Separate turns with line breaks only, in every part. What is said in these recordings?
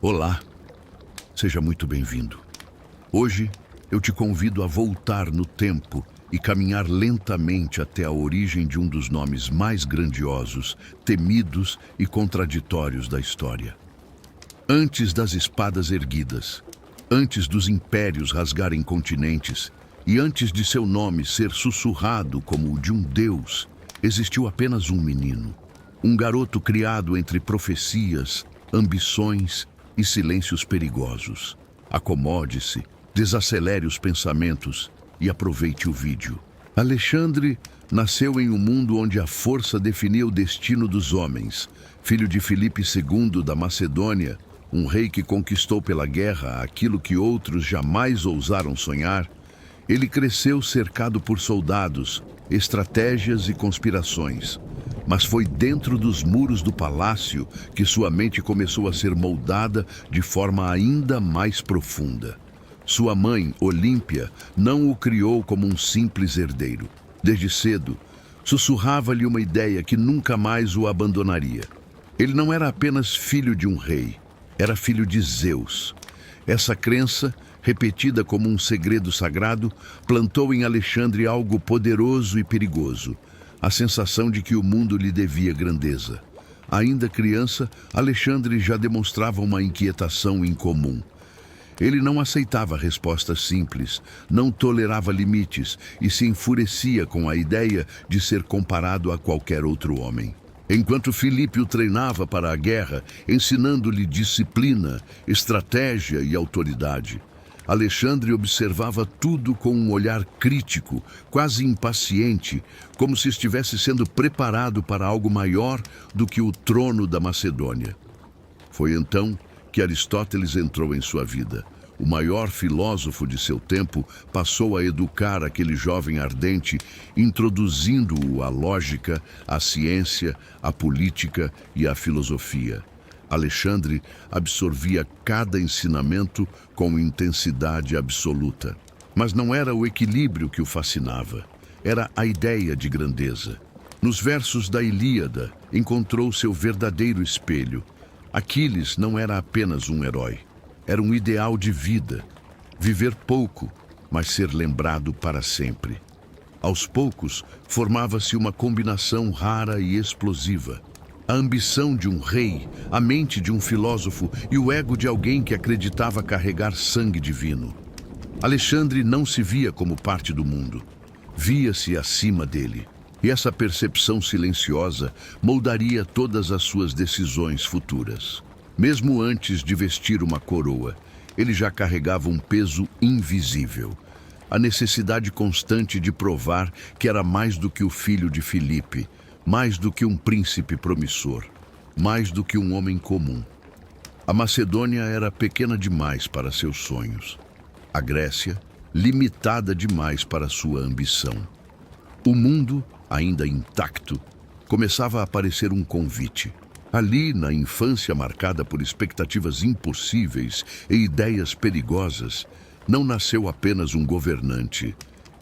Olá, seja muito bem-vindo. Hoje eu te convido a voltar no tempo e caminhar lentamente até a origem de um dos nomes mais grandiosos, temidos e contraditórios da história. Antes das espadas erguidas, antes dos impérios rasgarem continentes e antes de seu nome ser sussurrado como o de um deus, existiu apenas um menino, um garoto criado entre profecias, ambições e silêncios perigosos. Acomode-se, desacelere os pensamentos e aproveite o vídeo. Alexandre nasceu em um mundo onde a força definia o destino dos homens. Filho de Filipe II da Macedônia, um rei que conquistou pela guerra aquilo que outros jamais ousaram sonhar, ele cresceu cercado por soldados, estratégias e conspirações. Mas foi dentro dos muros do palácio que sua mente começou a ser moldada de forma ainda mais profunda. Sua mãe, Olímpia, não o criou como um simples herdeiro. Desde cedo, sussurrava-lhe uma ideia que nunca mais o abandonaria. Ele não era apenas filho de um rei, era filho de Zeus. Essa crença, repetida como um segredo sagrado, plantou em Alexandre algo poderoso e perigoso: a sensação de que o mundo lhe devia grandeza. Ainda criança, Alexandre já demonstrava uma inquietação incomum. Ele não aceitava respostas simples, não tolerava limites e se enfurecia com a ideia de ser comparado a qualquer outro homem. Enquanto Filipe o treinava para a guerra, ensinando-lhe disciplina, estratégia e autoridade, Alexandre observava tudo com um olhar crítico, quase impaciente, como se estivesse sendo preparado para algo maior do que o trono da Macedônia. Foi então que Aristóteles entrou em sua vida. O maior filósofo de seu tempo passou a educar aquele jovem ardente, introduzindo-o à lógica, à ciência, à política e à filosofia. Alexandre absorvia cada ensinamento com intensidade absoluta. Mas não era o equilíbrio que o fascinava, era a ideia de grandeza. Nos versos da Ilíada, encontrou seu verdadeiro espelho. Aquiles não era apenas um herói, era um ideal de vida. Viver pouco, mas ser lembrado para sempre. Aos poucos, formava-se uma combinação rara e explosiva. A ambição de um rei, a mente de um filósofo e o ego de alguém que acreditava carregar sangue divino. Alexandre não se via como parte do mundo, via-se acima dele. E essa percepção silenciosa moldaria todas as suas decisões futuras. Mesmo antes de vestir uma coroa, ele já carregava um peso invisível. A necessidade constante de provar que era mais do que o filho de Filipe, mais do que um príncipe promissor, mais do que um homem comum. A Macedônia era pequena demais para seus sonhos. A Grécia, limitada demais para sua ambição. O mundo, ainda intacto, começava a parecer um convite. Ali, na infância marcada por expectativas impossíveis e ideias perigosas, não nasceu apenas um governante.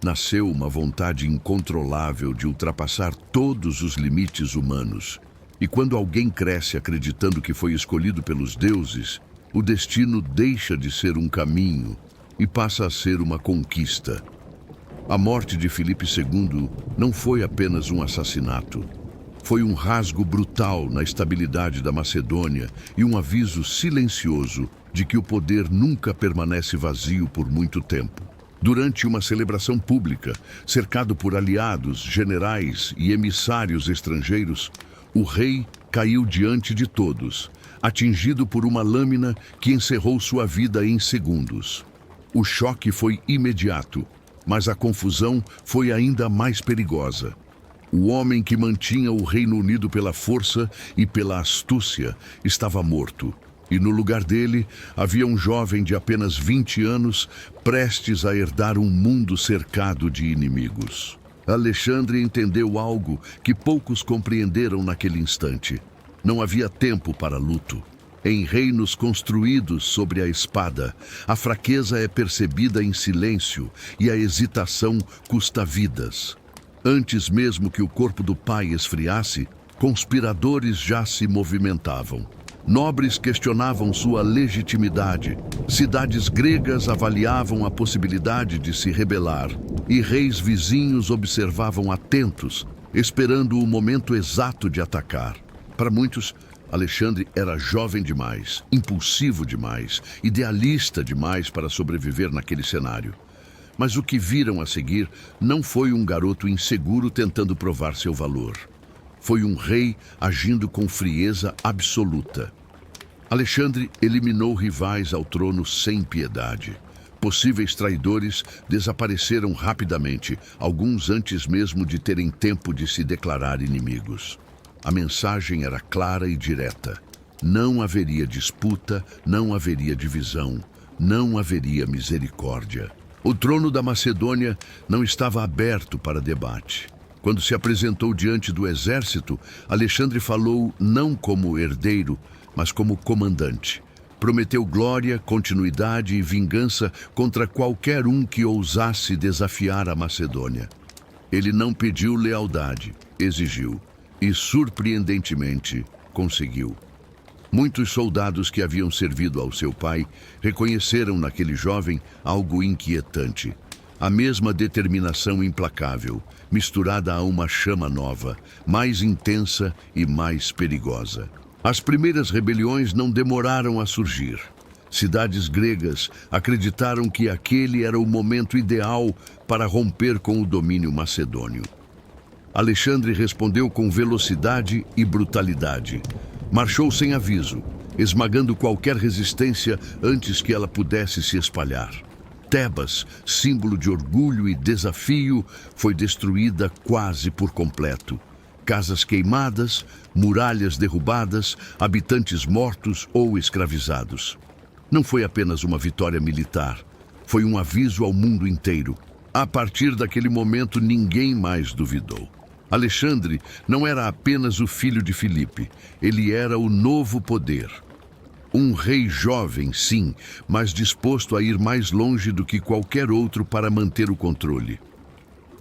Nasceu uma vontade incontrolável de ultrapassar todos os limites humanos. E quando alguém cresce acreditando que foi escolhido pelos deuses, o destino deixa de ser um caminho e passa a ser uma conquista. A morte de Filipe II não foi apenas um assassinato. Foi um rasgo brutal na estabilidade da Macedônia e um aviso silencioso de que o poder nunca permanece vazio por muito tempo. Durante uma celebração pública, cercado por aliados, generais e emissários estrangeiros, o rei caiu diante de todos, atingido por uma lâmina que encerrou sua vida em segundos. O choque foi imediato, mas a confusão foi ainda mais perigosa. O homem que mantinha o Reino Unido pela força e pela astúcia estava morto. E no lugar dele havia um jovem de apenas 20 anos, prestes a herdar um mundo cercado de inimigos. Alexandre entendeu algo que poucos compreenderam naquele instante. Não havia tempo para luto. Em reinos construídos sobre a espada, a fraqueza é percebida em silêncio e a hesitação custa vidas. Antes mesmo que o corpo do pai esfriasse, conspiradores já se movimentavam. Nobres questionavam sua legitimidade. Cidades gregas avaliavam a possibilidade de se rebelar. E reis vizinhos observavam atentos, esperando o momento exato de atacar. Para muitos, Alexandre era jovem demais, impulsivo demais, idealista demais para sobreviver naquele cenário. Mas o que viram a seguir não foi um garoto inseguro tentando provar seu valor. Foi um rei agindo com frieza absoluta. Alexandre eliminou rivais ao trono sem piedade. Possíveis traidores desapareceram rapidamente, alguns antes mesmo de terem tempo de se declarar inimigos. A mensagem era clara e direta. Não haveria disputa, não haveria divisão, não haveria misericórdia. O trono da Macedônia não estava aberto para debate. Quando se apresentou diante do exército, Alexandre falou não como herdeiro, mas como comandante. Prometeu glória, continuidade e vingança contra qualquer um que ousasse desafiar a Macedônia. Ele não pediu lealdade, exigiu. E, surpreendentemente, conseguiu. Muitos soldados que haviam servido ao seu pai reconheceram naquele jovem algo inquietante. A mesma determinação implacável, misturada a uma chama nova, mais intensa e mais perigosa. As primeiras rebeliões não demoraram a surgir. Cidades gregas acreditaram que aquele era o momento ideal para romper com o domínio macedônio. Alexandre respondeu com velocidade e brutalidade. Marchou sem aviso, esmagando qualquer resistência antes que ela pudesse se espalhar. Tebas, símbolo de orgulho e desafio, foi destruída quase por completo. Casas queimadas, muralhas derrubadas, habitantes mortos ou escravizados. Não foi apenas uma vitória militar, foi um aviso ao mundo inteiro. A partir daquele momento, ninguém mais duvidou. Alexandre não era apenas o filho de Filipe, ele era o novo poder. Um rei jovem, sim, mas disposto a ir mais longe do que qualquer outro para manter o controle.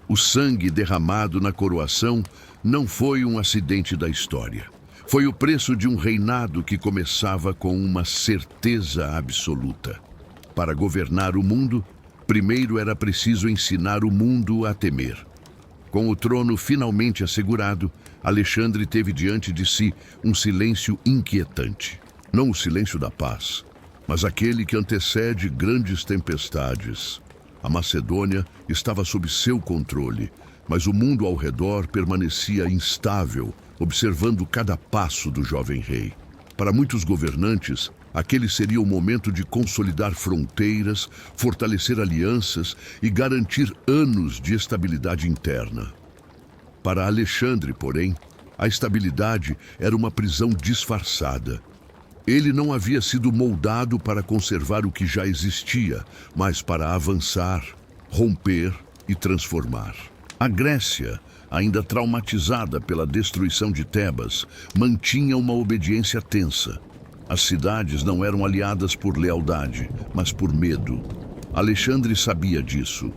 O sangue derramado na coroação não foi um acidente da história. Foi o preço de um reinado que começava com uma certeza absoluta. Para governar o mundo, primeiro era preciso ensinar o mundo a temer. Com o trono finalmente assegurado, Alexandre teve diante de si um silêncio inquietante. Não o silêncio da paz, mas aquele que antecede grandes tempestades. A Macedônia estava sob seu controle, mas o mundo ao redor permanecia instável, observando cada passo do jovem rei. Para muitos governantes, aquele seria o momento de consolidar fronteiras, fortalecer alianças e garantir anos de estabilidade interna. Para Alexandre, porém, a estabilidade era uma prisão disfarçada. Ele não havia sido moldado para conservar o que já existia, mas para avançar, romper e transformar. A Grécia, ainda traumatizada pela destruição de Tebas, mantinha uma obediência tensa. As cidades não eram aliadas por lealdade, mas por medo. Alexandre sabia disso.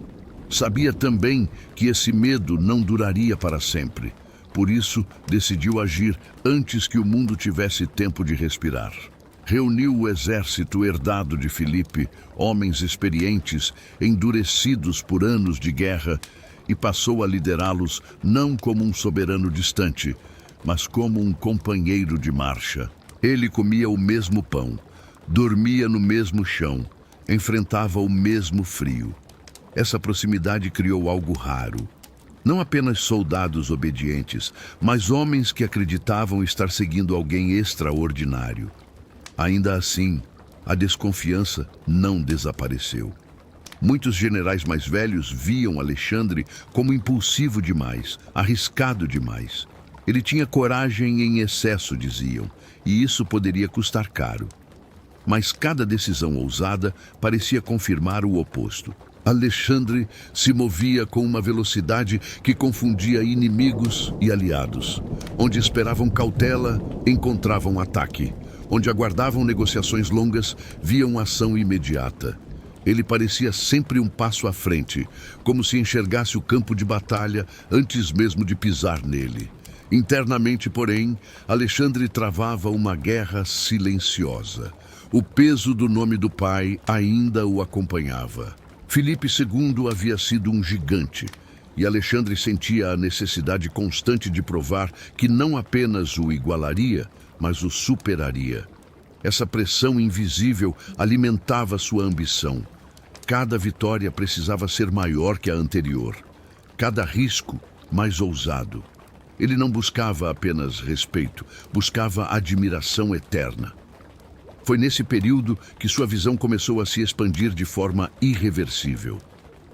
Sabia também que esse medo não duraria para sempre. Por isso, decidiu agir antes que o mundo tivesse tempo de respirar. Reuniu o exército herdado de Filipe, homens experientes, endurecidos por anos de guerra, e passou a liderá-los não como um soberano distante, mas como um companheiro de marcha. Ele comia o mesmo pão, dormia no mesmo chão, enfrentava o mesmo frio. Essa proximidade criou algo raro. Não apenas soldados obedientes, mas homens que acreditavam estar seguindo alguém extraordinário. Ainda assim, a desconfiança não desapareceu. Muitos generais mais velhos viam Alexandre como impulsivo demais, arriscado demais. Ele tinha coragem em excesso, diziam, e isso poderia custar caro. Mas cada decisão ousada parecia confirmar o oposto. Alexandre se movia com uma velocidade que confundia inimigos e aliados. Onde esperavam cautela, encontravam ataque. Onde aguardavam negociações longas, viam ação imediata. Ele parecia sempre um passo à frente, como se enxergasse o campo de batalha antes mesmo de pisar nele. Internamente, porém, Alexandre travava uma guerra silenciosa. O peso do nome do pai ainda o acompanhava. Filipe II havia sido um gigante, e Alexandre sentia a necessidade constante de provar que não apenas o igualaria, mas o superaria. Essa pressão invisível alimentava sua ambição. Cada vitória precisava ser maior que a anterior. Cada risco mais ousado. Ele não buscava apenas respeito, buscava admiração eterna. Foi nesse período que sua visão começou a se expandir de forma irreversível.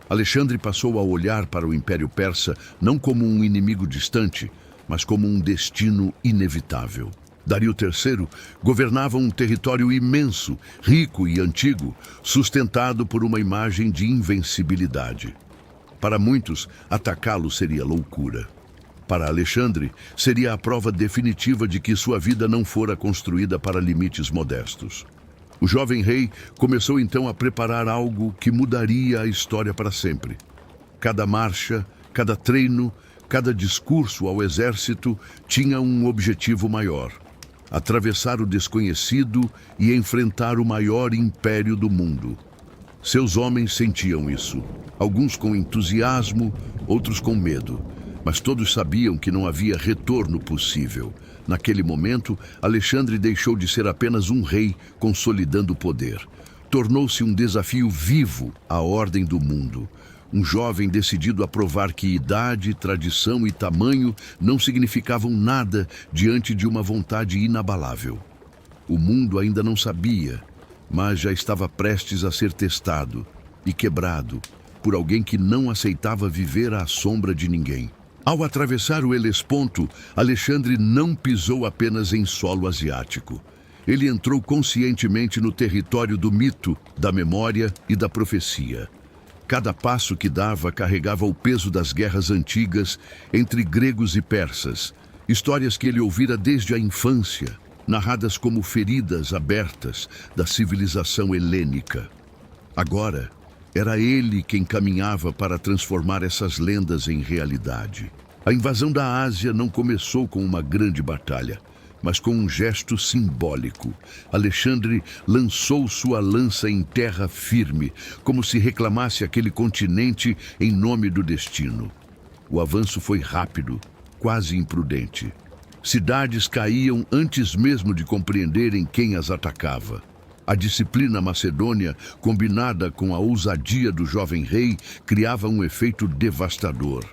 Alexandre passou a olhar para o Império Persa não como um inimigo distante, mas como um destino inevitável. Dario III governava um território imenso, rico e antigo, sustentado por uma imagem de invencibilidade. Para muitos, atacá-lo seria loucura. Para Alexandre, seria a prova definitiva de que sua vida não fora construída para limites modestos. O jovem rei começou então a preparar algo que mudaria a história para sempre. Cada marcha, cada treino, cada discurso ao exército tinha um objetivo maior: atravessar o desconhecido e enfrentar o maior império do mundo. Seus homens sentiam isso, alguns com entusiasmo, outros com medo. Mas todos sabiam que não havia retorno possível. Naquele momento, Alexandre deixou de ser apenas um rei consolidando o poder. Tornou-se um desafio vivo à ordem do mundo. Um jovem decidido a provar que idade, tradição e tamanho não significavam nada diante de uma vontade inabalável. O mundo ainda não sabia, mas já estava prestes a ser testado e quebrado por alguém que não aceitava viver à sombra de ninguém. Ao atravessar o Helesponto, Alexandre não pisou apenas em solo asiático. Ele entrou conscientemente no território do mito, da memória e da profecia. Cada passo que dava carregava o peso das guerras antigas entre gregos e persas, histórias que ele ouvira desde a infância, narradas como feridas abertas da civilização helênica. Agora, era ele quem caminhava para transformar essas lendas em realidade. A invasão da Ásia não começou com uma grande batalha, mas com um gesto simbólico. Alexandre lançou sua lança em terra firme, como se reclamasse aquele continente em nome do destino. O avanço foi rápido, quase imprudente. Cidades caíam antes mesmo de compreenderem quem as atacava. A disciplina macedônia, combinada com a ousadia do jovem rei, criava um efeito devastador.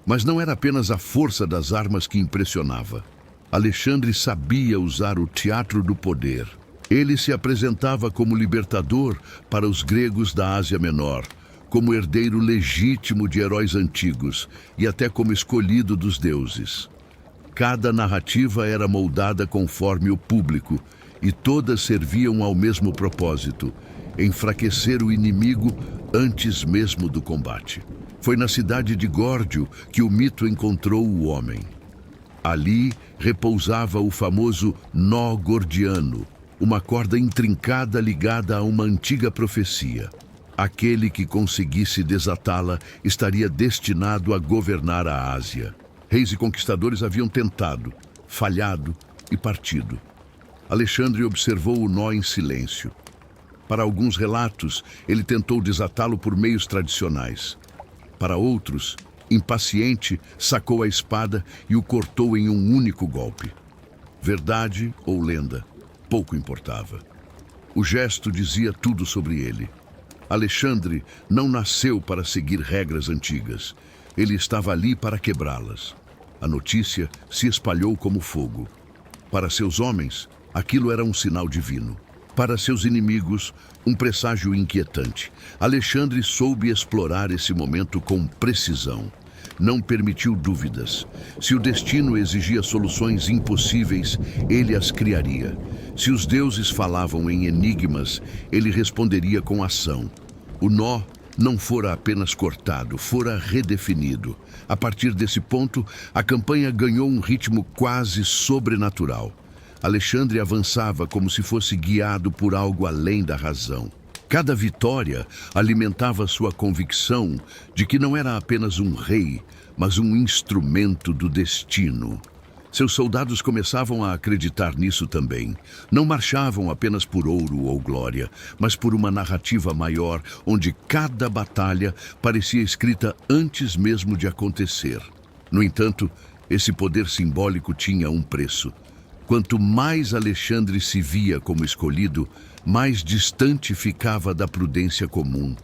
Mas não era apenas a força das armas que impressionava. Alexandre sabia usar o teatro do poder. Ele se apresentava como libertador para os gregos da Ásia Menor, como herdeiro legítimo de heróis antigos e até como escolhido dos deuses. Cada narrativa era moldada conforme o público, e todas serviam ao mesmo propósito: enfraquecer o inimigo antes mesmo do combate. Foi na cidade de Górdio que o mito encontrou o homem. Ali repousava o famoso nó gordiano, uma corda intrincada ligada a uma antiga profecia. Aquele que conseguisse desatá-la estaria destinado a governar a Ásia. Reis e conquistadores haviam tentado, falhado e partido. Alexandre observou o nó em silêncio. Para alguns relatos, ele tentou desatá-lo por meios tradicionais. Para outros, impaciente, sacou a espada e o cortou em um único golpe. Verdade ou lenda, pouco importava. O gesto dizia tudo sobre ele. Alexandre não nasceu para seguir regras antigas. Ele estava ali para quebrá-las. A notícia se espalhou como fogo. Para seus homens, aquilo era um sinal divino. Para seus inimigos, um presságio inquietante. Alexandre soube explorar esse momento com precisão. Não permitiu dúvidas. Se o destino exigia soluções impossíveis, ele as criaria. Se os deuses falavam em enigmas, ele responderia com ação. O nó não fora apenas cortado, fora redefinido. A partir desse ponto, a campanha ganhou um ritmo quase sobrenatural. Alexandre avançava como se fosse guiado por algo além da razão. Cada vitória alimentava sua convicção de que não era apenas um rei, mas um instrumento do destino. Seus soldados começavam a acreditar nisso também. Não marchavam apenas por ouro ou glória, mas por uma narrativa maior, onde cada batalha parecia escrita antes mesmo de acontecer. No entanto, esse poder simbólico tinha um preço. Quanto mais Alexandre se via como escolhido, mais distante ficava da prudência comum.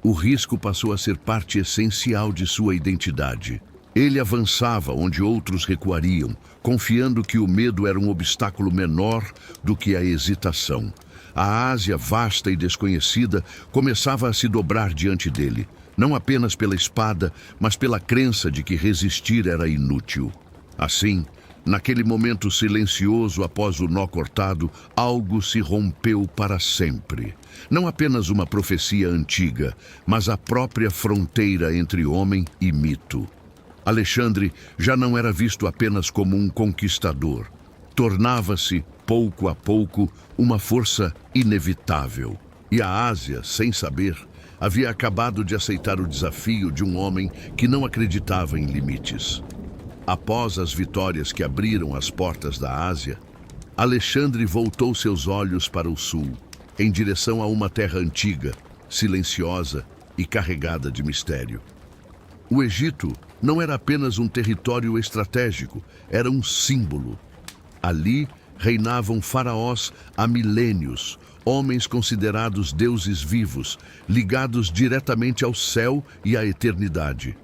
O risco passou a ser parte essencial de sua identidade. Ele avançava onde outros recuariam, confiando que o medo era um obstáculo menor do que a hesitação. A Ásia, vasta e desconhecida, começava a se dobrar diante dele, não apenas pela espada, mas pela crença de que resistir era inútil. Assim, naquele momento silencioso após o nó cortado, algo se rompeu para sempre. Não apenas uma profecia antiga, mas a própria fronteira entre homem e mito. Alexandre já não era visto apenas como um conquistador. Tornava-se, pouco a pouco, uma força inevitável. E a Ásia, sem saber, havia acabado de aceitar o desafio de um homem que não acreditava em limites. Após as vitórias que abriram as portas da Ásia, Alexandre voltou seus olhos para o sul, em direção a uma terra antiga, silenciosa e carregada de mistério. O Egito não era apenas um território estratégico, era um símbolo. Ali reinavam faraós há milênios, homens considerados deuses vivos, ligados diretamente ao céu e à eternidade.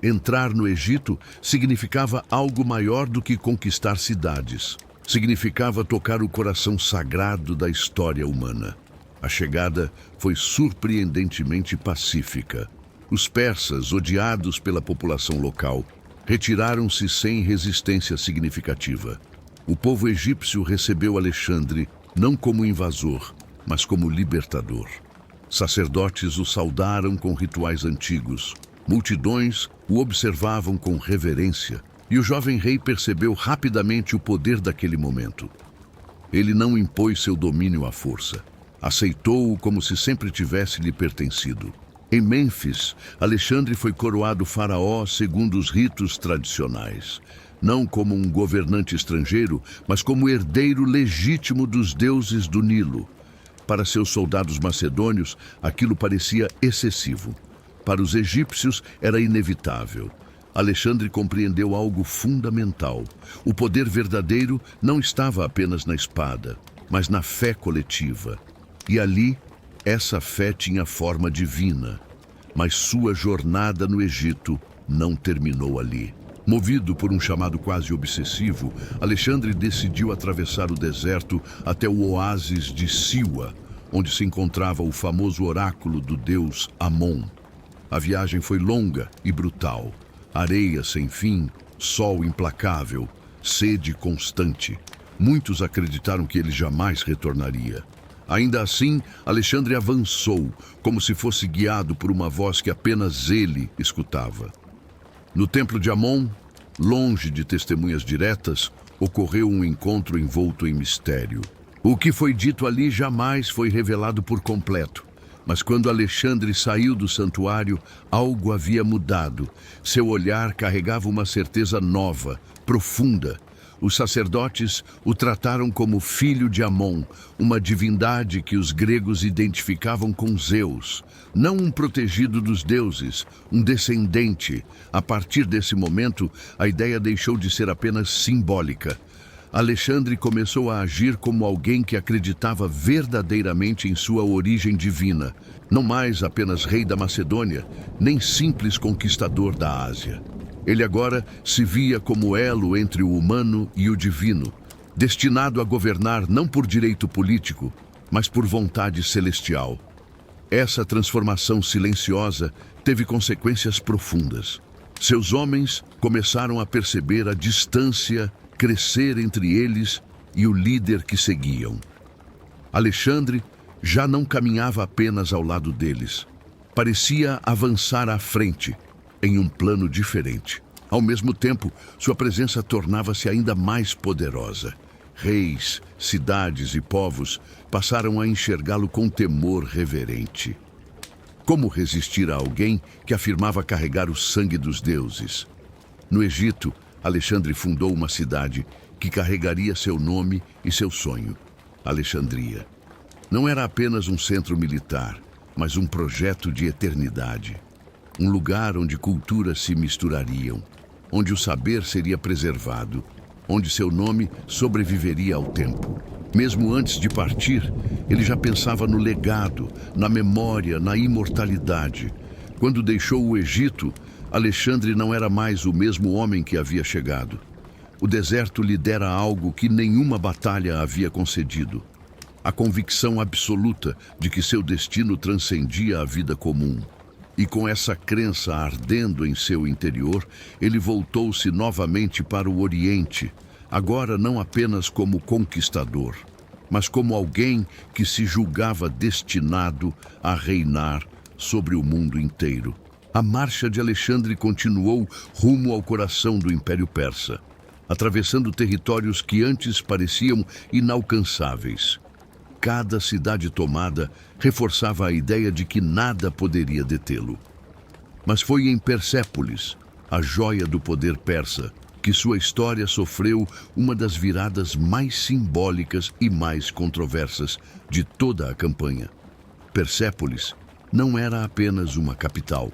Entrar no Egito significava algo maior do que conquistar cidades. Significava tocar o coração sagrado da história humana. A chegada foi surpreendentemente pacífica. Os persas, odiados pela população local, retiraram-se sem resistência significativa. O povo egípcio recebeu Alexandre não como invasor, mas como libertador. Sacerdotes o saudaram com rituais antigos. Multidões o observavam com reverência, e o jovem rei percebeu rapidamente o poder daquele momento. Ele não impôs seu domínio à força. Aceitou-o como se sempre tivesse lhe pertencido. Em Mênfis, Alexandre foi coroado faraó segundo os ritos tradicionais. Não como um governante estrangeiro, mas como herdeiro legítimo dos deuses do Nilo. Para seus soldados macedônios, aquilo parecia excessivo. Para os egípcios, era inevitável. Alexandre compreendeu algo fundamental. O poder verdadeiro não estava apenas na espada, mas na fé coletiva. E ali, essa fé tinha forma divina. Mas sua jornada no Egito não terminou ali. Movido por um chamado quase obsessivo, Alexandre decidiu atravessar o deserto até o oásis de Siwa, onde se encontrava o famoso oráculo do deus Amon. A viagem foi longa e brutal. Areia sem fim, sol implacável, sede constante. Muitos acreditaram que ele jamais retornaria. Ainda assim, Alexandre avançou, como se fosse guiado por uma voz que apenas ele escutava. No templo de Amon, longe de testemunhas diretas, ocorreu um encontro envolto em mistério. O que foi dito ali jamais foi revelado por completo. Mas quando Alexandre saiu do santuário, algo havia mudado. Seu olhar carregava uma certeza nova, profunda. Os sacerdotes o trataram como filho de Amon, uma divindade que os gregos identificavam com Zeus. Não um protegido dos deuses, um descendente. A partir desse momento, a ideia deixou de ser apenas simbólica. Alexandre começou a agir como alguém que acreditava verdadeiramente em sua origem divina, não mais apenas rei da Macedônia, nem simples conquistador da Ásia. Ele agora se via como elo entre o humano e o divino, destinado a governar não por direito político, mas por vontade celestial. Essa transformação silenciosa teve consequências profundas. Seus homens começaram a perceber a distância crescer entre eles e o líder que seguiam. Alexandre já não caminhava apenas ao lado deles. Parecia avançar à frente, em um plano diferente. Ao mesmo tempo, sua presença tornava-se ainda mais poderosa. Reis, cidades e povos passaram a enxergá-lo com temor reverente. Como resistir a alguém que afirmava carregar o sangue dos deuses? No Egito, Alexandre fundou uma cidade que carregaria seu nome e seu sonho, Alexandria. Não era apenas um centro militar, mas um projeto de eternidade. Um lugar onde culturas se misturariam, onde o saber seria preservado, onde seu nome sobreviveria ao tempo. Mesmo antes de partir, ele já pensava no legado, na memória, na imortalidade. Quando deixou o Egito, Alexandre não era mais o mesmo homem que havia chegado. O deserto lhe dera algo que nenhuma batalha havia concedido: a convicção absoluta de que seu destino transcendia a vida comum. E com essa crença ardendo em seu interior, ele voltou-se novamente para o Oriente, agora não apenas como conquistador, mas como alguém que se julgava destinado a reinar sobre o mundo inteiro. A marcha de Alexandre continuou rumo ao coração do Império Persa, atravessando territórios que antes pareciam inalcançáveis. Cada cidade tomada reforçava a ideia de que nada poderia detê-lo. Mas foi em Persépolis, a joia do poder persa, que sua história sofreu uma das viradas mais simbólicas e mais controversas de toda a campanha. Persépolis não era apenas uma capital.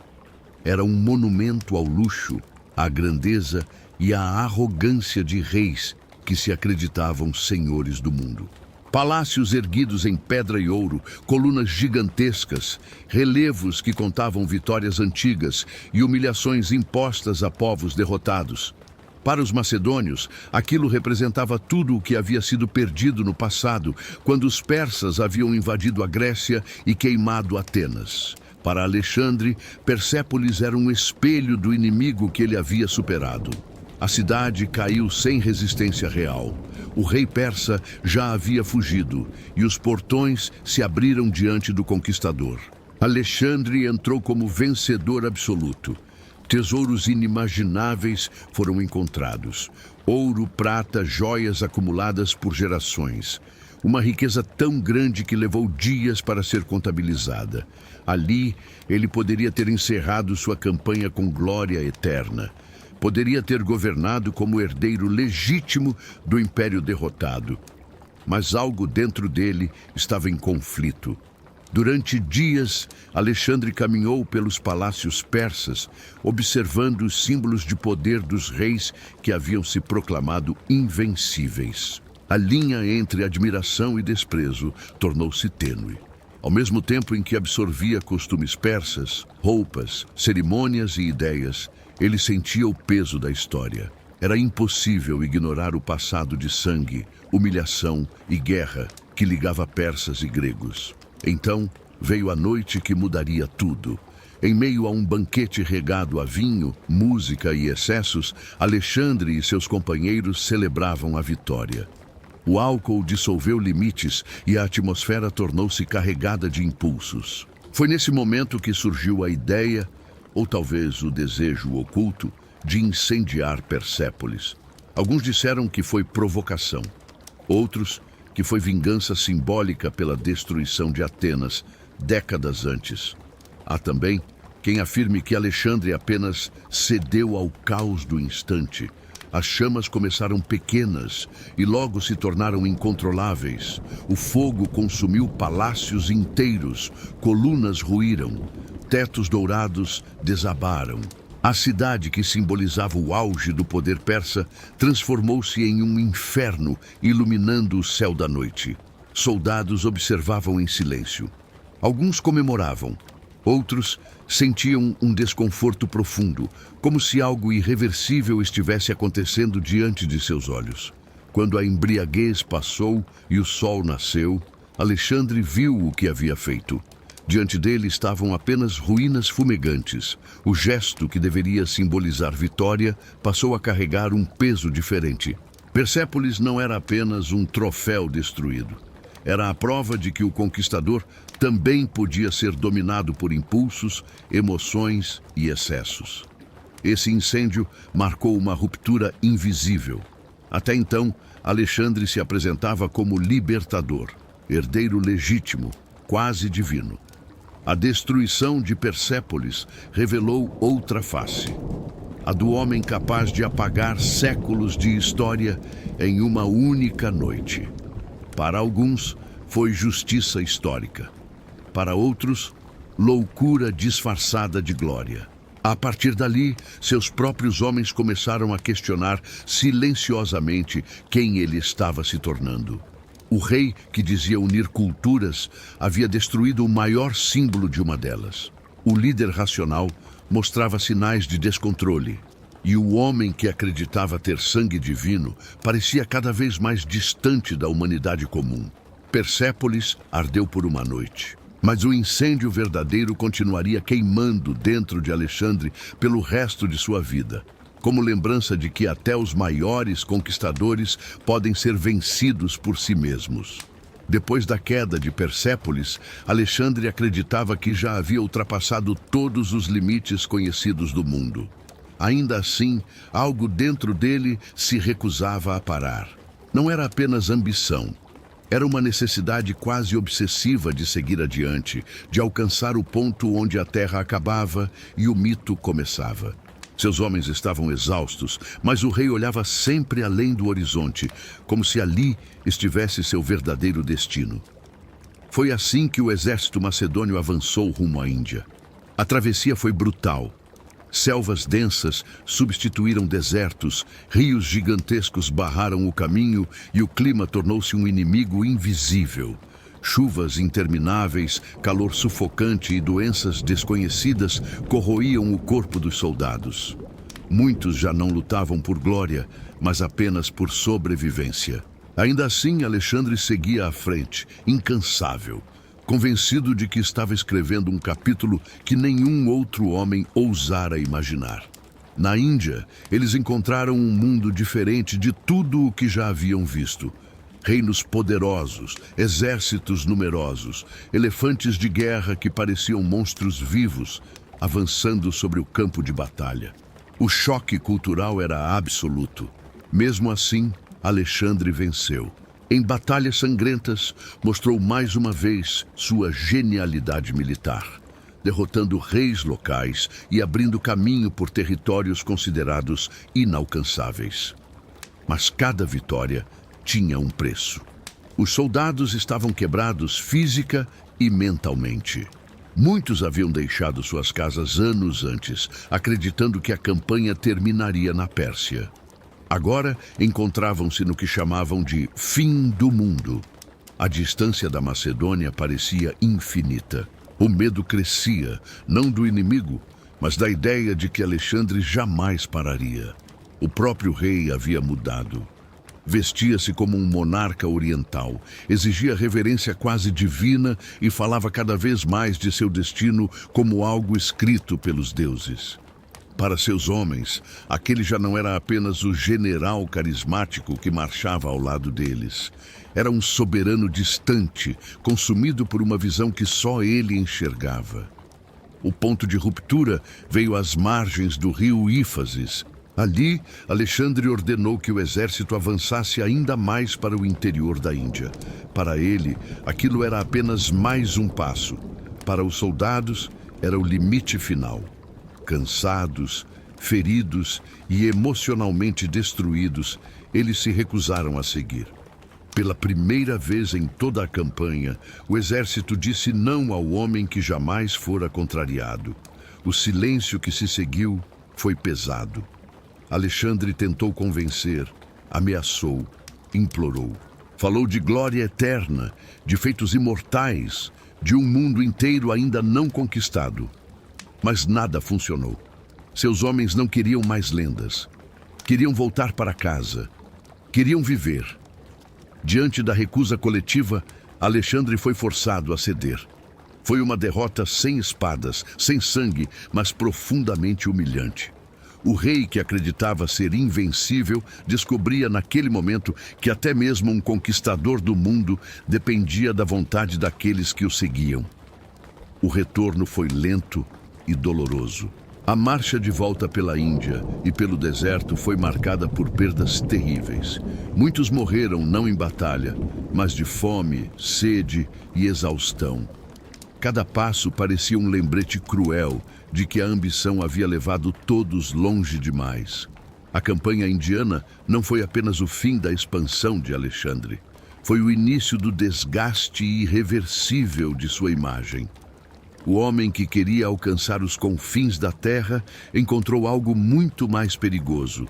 Era um monumento ao luxo, à grandeza e à arrogância de reis que se acreditavam senhores do mundo. Palácios erguidos em pedra e ouro, colunas gigantescas, relevos que contavam vitórias antigas e humilhações impostas a povos derrotados. Para os macedônios, aquilo representava tudo o que havia sido perdido no passado, quando os persas haviam invadido a Grécia e queimado Atenas. Para Alexandre, Persépolis era um espelho do inimigo que ele havia superado. A cidade caiu sem resistência real. O rei persa já havia fugido e os portões se abriram diante do conquistador. Alexandre entrou como vencedor absoluto. Tesouros inimagináveis foram encontrados. Ouro, prata, joias acumuladas por gerações. Uma riqueza tão grande que levou dias para ser contabilizada. Ali, ele poderia ter encerrado sua campanha com glória eterna. Poderia ter governado como herdeiro legítimo do império derrotado. Mas algo dentro dele estava em conflito. Durante dias, Alexandre caminhou pelos palácios persas, observando os símbolos de poder dos reis que haviam se proclamado invencíveis. A linha entre admiração e desprezo tornou-se tênue. Ao mesmo tempo em que absorvia costumes persas, roupas, cerimônias e ideias, ele sentia o peso da história. Era impossível ignorar o passado de sangue, humilhação e guerra que ligava persas e gregos. Então veio a noite que mudaria tudo. Em meio a um banquete regado a vinho, música e excessos, Alexandre e seus companheiros celebravam a vitória. O álcool dissolveu limites e a atmosfera tornou-se carregada de impulsos. Foi nesse momento que surgiu a ideia, ou talvez o desejo oculto, de incendiar Persépolis. Alguns disseram que foi provocação. Outros, que foi vingança simbólica pela destruição de Atenas, décadas antes. Há também quem afirme que Alexandre apenas cedeu ao caos do instante. As chamas começaram pequenas e logo se tornaram incontroláveis. O fogo consumiu palácios inteiros, colunas ruíram, tetos dourados desabaram. A cidade que simbolizava o auge do poder persa transformou-se em um inferno, iluminando o céu da noite. Soldados observavam em silêncio. Alguns comemoravam, outros sentiam um desconforto profundo, como se algo irreversível estivesse acontecendo diante de seus olhos. Quando a embriaguez passou e o sol nasceu, Alexandre viu o que havia feito. Diante dele estavam apenas ruínas fumegantes. O gesto que deveria simbolizar vitória passou a carregar um peso diferente. Persépolis não era apenas um troféu destruído. Era a prova de que o conquistador também podia ser dominado por impulsos, emoções e excessos. Esse incêndio marcou uma ruptura invisível. Até então, Alexandre se apresentava como libertador, herdeiro legítimo, quase divino. A destruição de Persépolis revelou outra face. a do homem capaz de apagar séculos de história em uma única noite. Para alguns, foi justiça histórica. Para outros, loucura disfarçada de glória. A partir dali, seus próprios homens começaram a questionar silenciosamente quem ele estava se tornando. O rei, que dizia unir culturas, havia destruído o maior símbolo de uma delas. O líder racional mostrava sinais de descontrole. E o homem que acreditava ter sangue divino parecia cada vez mais distante da humanidade comum. Persépolis ardeu por uma noite. Mas o incêndio verdadeiro continuaria queimando dentro de Alexandre pelo resto de sua vida, como lembrança de que até os maiores conquistadores podem ser vencidos por si mesmos. Depois da queda de Persépolis, Alexandre acreditava que já havia ultrapassado todos os limites conhecidos do mundo. Ainda assim, algo dentro dele se recusava a parar. Não era apenas ambição. Era uma necessidade quase obsessiva de seguir adiante, de alcançar o ponto onde a terra acabava e o mito começava. Seus homens estavam exaustos, mas o rei olhava sempre além do horizonte, como se ali estivesse seu verdadeiro destino. Foi assim que o exército macedônio avançou rumo à Índia. A travessia foi brutal. Selvas densas substituíram desertos, rios gigantescos barraram o caminho e o clima tornou-se um inimigo invisível. Chuvas intermináveis, calor sufocante e doenças desconhecidas corroíam o corpo dos soldados. Muitos já não lutavam por glória, mas apenas por sobrevivência. Ainda assim, Alexandre seguia à frente, incansável, convencido de que estava escrevendo um capítulo que nenhum outro homem ousara imaginar. Na Índia, eles encontraram um mundo diferente de tudo o que já haviam visto. Reinos poderosos, exércitos numerosos, elefantes de guerra que pareciam monstros vivos, avançando sobre o campo de batalha. O choque cultural era absoluto. Mesmo assim, Alexandre venceu. Em batalhas sangrentas, mostrou mais uma vez sua genialidade militar, derrotando reis locais e abrindo caminho por territórios considerados inalcançáveis. Mas cada vitória tinha um preço. Os soldados estavam quebrados física e mentalmente. Muitos haviam deixado suas casas anos antes, acreditando que a campanha terminaria na Pérsia. Agora encontravam-se no que chamavam de fim do mundo. A distância da Macedônia parecia infinita. O medo crescia, não do inimigo, mas da ideia de que Alexandre jamais pararia. O próprio rei havia mudado. Vestia-se como um monarca oriental, exigia reverência quase divina e falava cada vez mais de seu destino como algo escrito pelos deuses. Para seus homens, aquele já não era apenas o general carismático que marchava ao lado deles. Era um soberano distante, consumido por uma visão que só ele enxergava. O ponto de ruptura veio às margens do rio Ífases. Ali, Alexandre ordenou que o exército avançasse ainda mais para o interior da Índia. Para ele, aquilo era apenas mais um passo. Para os soldados, era o limite final. Cansados, feridos e emocionalmente destruídos, eles se recusaram a seguir. Pela primeira vez em toda a campanha, o exército disse não ao homem que jamais fora contrariado. O silêncio que se seguiu foi pesado. Alexandre tentou convencer, ameaçou, implorou. Falou de glória eterna, de feitos imortais, de um mundo inteiro ainda não conquistado. Mas nada funcionou. Seus homens não queriam mais lendas. Queriam voltar para casa. Queriam viver. Diante da recusa coletiva, Alexandre foi forçado a ceder. Foi uma derrota sem espadas, sem sangue, mas profundamente humilhante. O rei, que acreditava ser invencível, descobria naquele momento que até mesmo um conquistador do mundo dependia da vontade daqueles que o seguiam. O retorno foi lento e doloroso. A marcha de volta pela Índia e pelo deserto foi marcada por perdas terríveis. Muitos morreram não em batalha, mas de fome, sede e exaustão. Cada passo parecia um lembrete cruel de que a ambição havia levado todos longe demais. A campanha indiana não foi apenas o fim da expansão de Alexandre. Foi o início do desgaste irreversível de sua imagem. O homem que queria alcançar os confins da terra encontrou algo muito mais perigoso: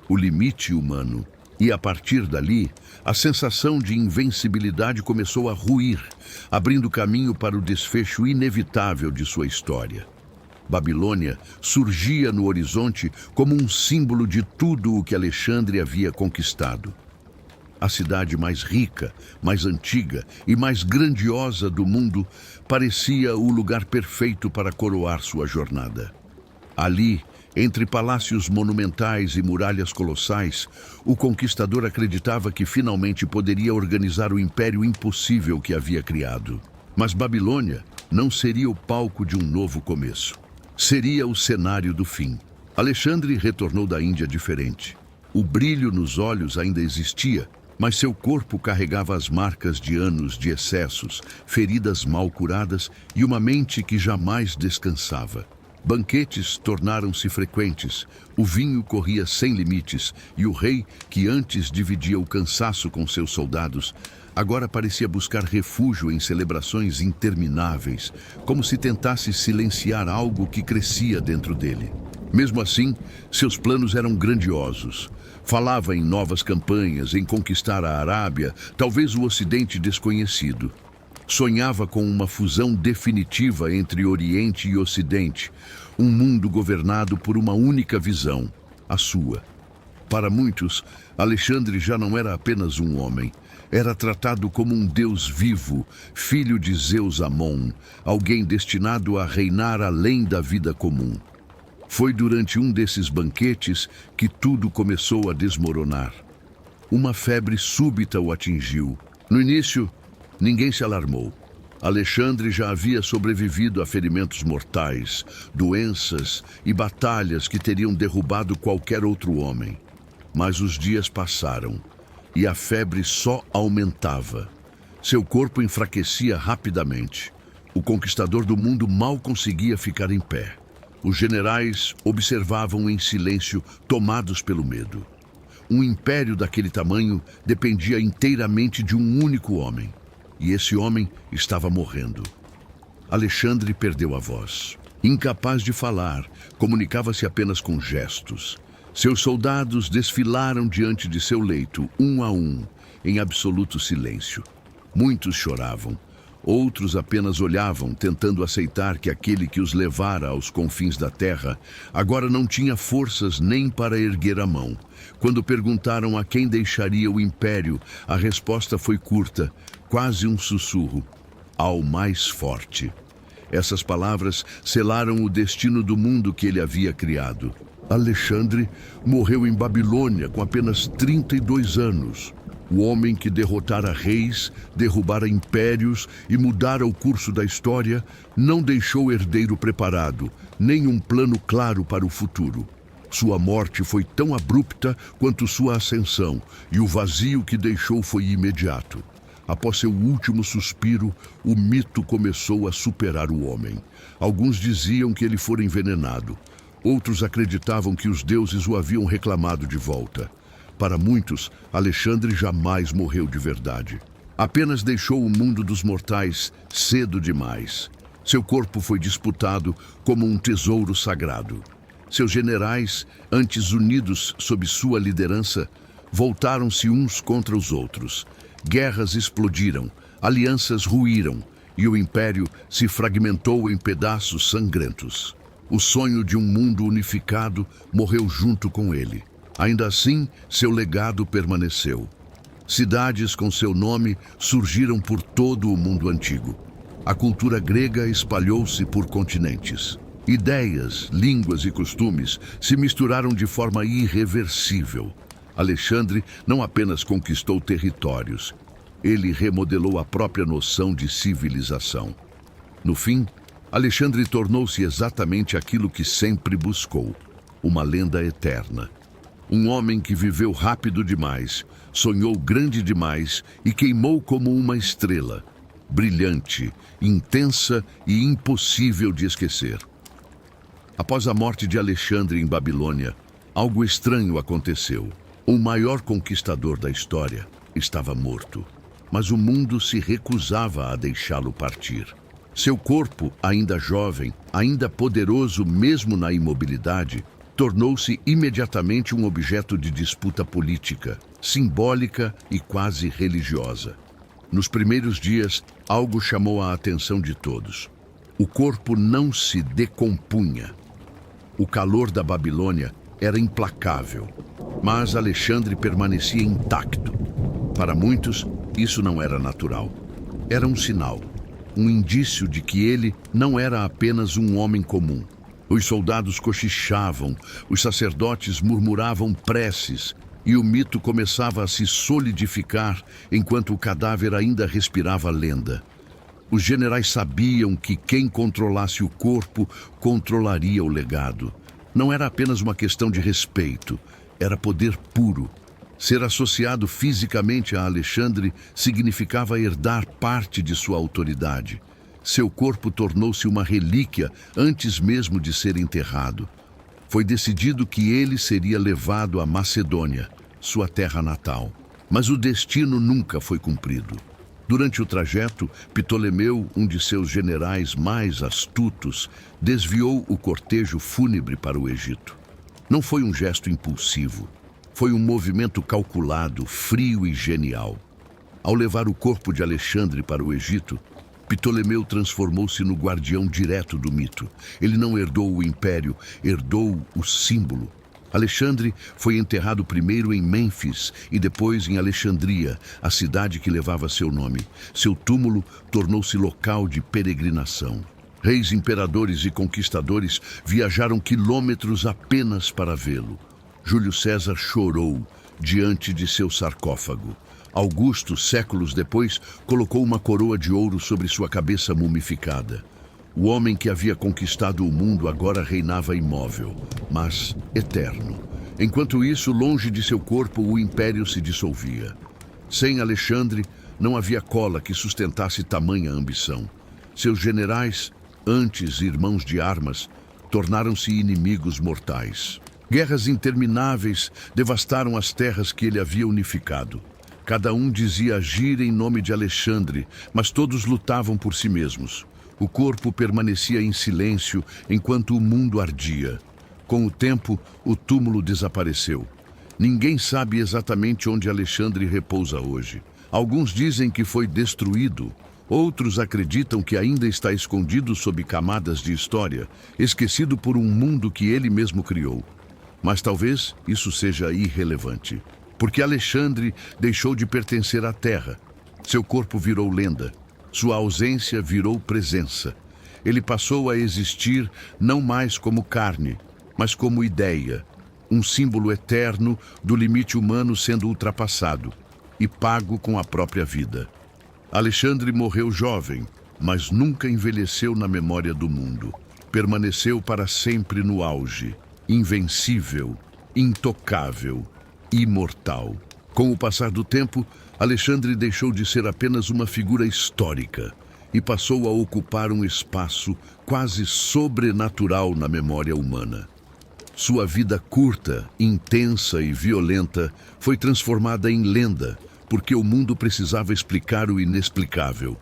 o limite humano. E a partir dali, a sensação de invencibilidade começou a ruir, abrindo caminho para o desfecho inevitável de sua história. Babilônia surgia no horizonte como um símbolo de tudo o que Alexandre havia conquistado. A cidade mais rica, mais antiga e mais grandiosa do mundo parecia o lugar perfeito para coroar sua jornada. Ali, entre palácios monumentais e muralhas colossais, o conquistador acreditava que finalmente poderia organizar o império impossível que havia criado. Mas Babilônia não seria o palco de um novo começo. Seria o cenário do fim. Alexandre retornou da Índia diferente. O brilho nos olhos ainda existia, mas seu corpo carregava as marcas de anos de excessos, feridas mal curadas e uma mente que jamais descansava. Banquetes tornaram-se frequentes, o vinho corria sem limites e o rei, que antes dividia o cansaço com seus soldados, agora parecia buscar refúgio em celebrações intermináveis, como se tentasse silenciar algo que crescia dentro dele. Mesmo assim, seus planos eram grandiosos. Falava em novas campanhas, em conquistar a Arábia, talvez o Ocidente desconhecido. Sonhava com uma fusão definitiva entre Oriente e Ocidente, um mundo governado por uma única visão, a sua. Para muitos, Alexandre já não era apenas um homem. Era tratado como um deus vivo, filho de Zeus Amon, alguém destinado a reinar além da vida comum. Foi durante um desses banquetes que tudo começou a desmoronar. Uma febre súbita o atingiu. No início, ninguém se alarmou. Alexandre já havia sobrevivido a ferimentos mortais, doenças e batalhas que teriam derrubado qualquer outro homem. Mas os dias passaram e a febre só aumentava. Seu corpo enfraquecia rapidamente. O conquistador do mundo mal conseguia ficar em pé. Os generais observavam em silêncio, tomados pelo medo. Um império daquele tamanho dependia inteiramente de um único homem. E esse homem estava morrendo. Alexandre perdeu a voz. Incapaz de falar, comunicava-se apenas com gestos. Seus soldados desfilaram diante de seu leito, um a um, em absoluto silêncio. Muitos choravam. Outros apenas olhavam, tentando aceitar que aquele que os levara aos confins da terra agora não tinha forças nem para erguer a mão. Quando perguntaram a quem deixaria o império, a resposta foi curta, quase um sussurro: ao mais forte. Essas palavras selaram o destino do mundo que ele havia criado. Alexandre morreu em Babilônia com apenas 32 anos. O homem que derrotara reis, derrubara impérios e mudara o curso da história, não deixou herdeiro preparado, nem um plano claro para o futuro. Sua morte foi tão abrupta quanto sua ascensão, e o vazio que deixou foi imediato. Após seu último suspiro, o mito começou a superar o homem. Alguns diziam que ele fora envenenado. Outros acreditavam que os deuses o haviam reclamado de volta. Para muitos, Alexandre jamais morreu de verdade. Apenas deixou o mundo dos mortais cedo demais. Seu corpo foi disputado como um tesouro sagrado. Seus generais, antes unidos sob sua liderança, voltaram-se uns contra os outros. Guerras explodiram, alianças ruíram e o império se fragmentou em pedaços sangrentos. O sonho de um mundo unificado morreu junto com ele. Ainda assim, seu legado permaneceu. Cidades com seu nome surgiram por todo o mundo antigo. A cultura grega espalhou-se por continentes. Ideias, línguas e costumes se misturaram de forma irreversível. Alexandre não apenas conquistou territórios, ele remodelou a própria noção de civilização. No fim, Alexandre tornou-se exatamente aquilo que sempre buscou: uma lenda eterna. Um homem que viveu rápido demais, sonhou grande demais e queimou como uma estrela. brilhante, intensa e impossível de esquecer. Após a morte de Alexandre em Babilônia, algo estranho aconteceu. O maior conquistador da história estava morto, mas o mundo se recusava a deixá-lo partir. Seu corpo, ainda jovem, ainda poderoso mesmo na imobilidade, tornou-se imediatamente um objeto de disputa política, simbólica e quase religiosa. Nos primeiros dias, algo chamou a atenção de todos. O corpo não se decompunha. O calor da Babilônia era implacável, mas Alexandre permanecia intacto. Para muitos, isso não era natural. Era um sinal, um indício de que ele não era apenas um homem comum. Os soldados cochichavam, os sacerdotes murmuravam preces, e o mito começava a se solidificar enquanto o cadáver ainda respirava lenda. Os generais sabiam que quem controlasse o corpo controlaria o legado. Não era apenas uma questão de respeito, era poder puro. Ser associado fisicamente a Alexandre significava herdar parte de sua autoridade. Seu corpo tornou-se uma relíquia antes mesmo de ser enterrado. Foi decidido que ele seria levado à Macedônia, sua terra natal. Mas o destino nunca foi cumprido. Durante o trajeto, Ptolemeu, um de seus generais mais astutos, desviou o cortejo fúnebre para o Egito. Não foi um gesto impulsivo. Foi um movimento calculado, frio e genial. Ao levar o corpo de Alexandre para o Egito, Ptolemeu transformou-se no guardião direto do mito. Ele não herdou o império, herdou o símbolo. Alexandre foi enterrado primeiro em Mênfis e depois em Alexandria, a cidade que levava seu nome. Seu túmulo tornou-se local de peregrinação. Reis, imperadores e conquistadores viajaram quilômetros apenas para vê-lo. Júlio César chorou diante de seu sarcófago. Augusto, séculos depois, colocou uma coroa de ouro sobre sua cabeça mumificada. O homem que havia conquistado o mundo agora reinava imóvel, mas eterno. Enquanto isso, longe de seu corpo, o império se dissolvia. Sem Alexandre, não havia cola que sustentasse tamanha ambição. Seus generais, antes irmãos de armas, tornaram-se inimigos mortais. Guerras intermináveis devastaram as terras que ele havia unificado. Cada um dizia agir em nome de Alexandre, mas todos lutavam por si mesmos. O corpo permanecia em silêncio enquanto o mundo ardia. Com o tempo, o túmulo desapareceu. Ninguém sabe exatamente onde Alexandre repousa hoje. Alguns dizem que foi destruído. Outros acreditam que ainda está escondido sob camadas de história, esquecido por um mundo que ele mesmo criou. Mas talvez isso seja irrelevante. Porque Alexandre deixou de pertencer à terra. Seu corpo virou lenda. Sua ausência virou presença. Ele passou a existir não mais como carne, mas como ideia. Um símbolo eterno do limite humano sendo ultrapassado e pago com a própria vida. Alexandre morreu jovem, mas nunca envelheceu na memória do mundo. Permaneceu para sempre no auge, invencível, intocável, imortal. Com o passar do tempo, Alexandre deixou de ser apenas uma figura histórica e passou a ocupar um espaço quase sobrenatural na memória humana. Sua vida curta, intensa e violenta foi transformada em lenda, porque o mundo precisava explicar o inexplicável.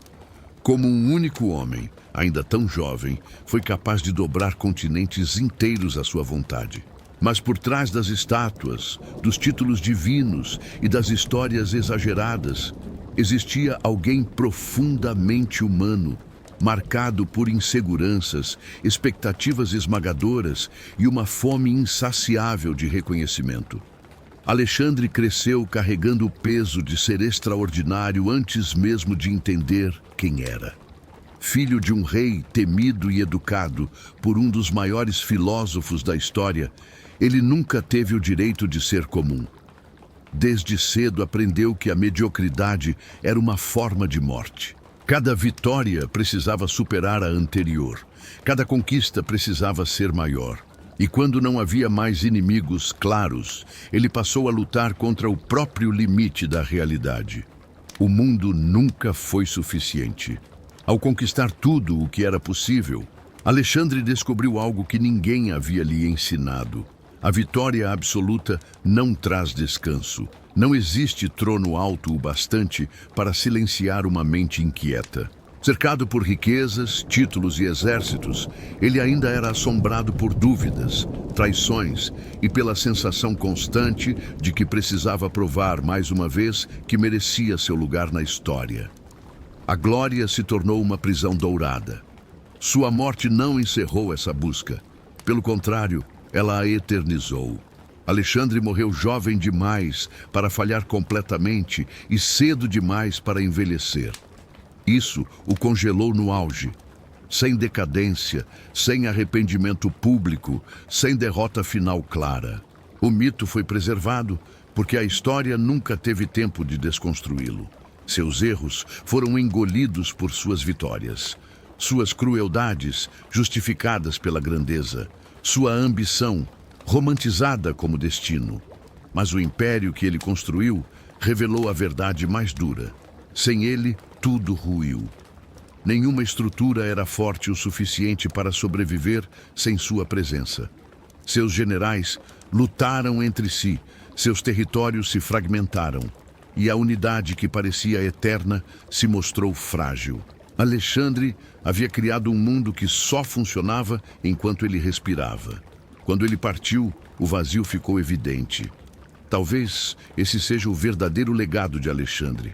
Como um único homem, ainda tão jovem, foi capaz de dobrar continentes inteiros à sua vontade. Mas por trás das estátuas, dos títulos divinos e das histórias exageradas, existia alguém profundamente humano, marcado por inseguranças, expectativas esmagadoras e uma fome insaciável de reconhecimento. Alexandre cresceu carregando o peso de ser extraordinário antes mesmo de entender quem era. Filho de um rei temido e educado por um dos maiores filósofos da história, ele nunca teve o direito de ser comum. Desde cedo aprendeu que a mediocridade era uma forma de morte. Cada vitória precisava superar a anterior. Cada conquista precisava ser maior. E quando não havia mais inimigos claros, ele passou a lutar contra o próprio limite da realidade. O mundo nunca foi suficiente. Ao conquistar tudo o que era possível, Alexandre descobriu algo que ninguém havia lhe ensinado. A vitória absoluta não traz descanso. Não existe trono alto o bastante para silenciar uma mente inquieta. Cercado por riquezas, títulos e exércitos, ele ainda era assombrado por dúvidas, traições e pela sensação constante de que precisava provar mais uma vez que merecia seu lugar na história. A glória se tornou uma prisão dourada. Sua morte não encerrou essa busca. Pelo contrário, ela a eternizou. Alexandre morreu jovem demais para falhar completamente e cedo demais para envelhecer. Isso o congelou no auge, sem decadência, sem arrependimento público, sem derrota final clara. O mito foi preservado porque a história nunca teve tempo de desconstruí-lo. Seus erros foram engolidos por suas vitórias. Suas crueldades, justificadas pela grandeza. Sua ambição, romantizada como destino. Mas o império que ele construiu revelou a verdade mais dura. Sem ele, tudo ruiu. Nenhuma estrutura era forte o suficiente para sobreviver sem sua presença. Seus generais lutaram entre si, seus territórios se fragmentaram, e a unidade que parecia eterna se mostrou frágil. Alexandre havia criado um mundo que só funcionava enquanto ele respirava. Quando ele partiu, o vazio ficou evidente. Talvez esse seja o verdadeiro legado de Alexandre.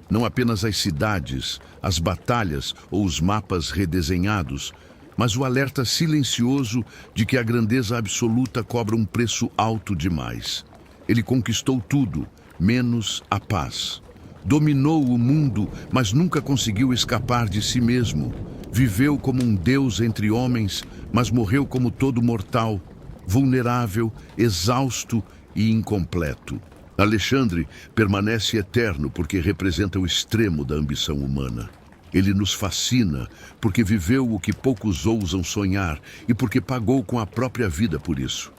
Não apenas as cidades, as batalhas ou os mapas redesenhados, mas o alerta silencioso de que a grandeza absoluta cobra um preço alto demais. Ele conquistou tudo, menos a paz. Dominou o mundo, mas nunca conseguiu escapar de si mesmo. Viveu como um deus entre homens, mas morreu como todo mortal, vulnerável, exausto e incompleto. Alexandre permanece eterno porque representa o extremo da ambição humana. Ele nos fascina porque viveu o que poucos ousam sonhar e porque pagou com a própria vida por isso.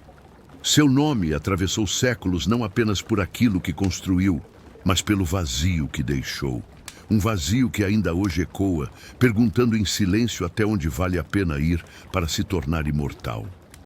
Seu nome atravessou séculos não apenas por aquilo que construiu, mas pelo vazio que deixou. Um vazio que ainda hoje ecoa, perguntando em silêncio até onde vale a pena ir para se tornar imortal.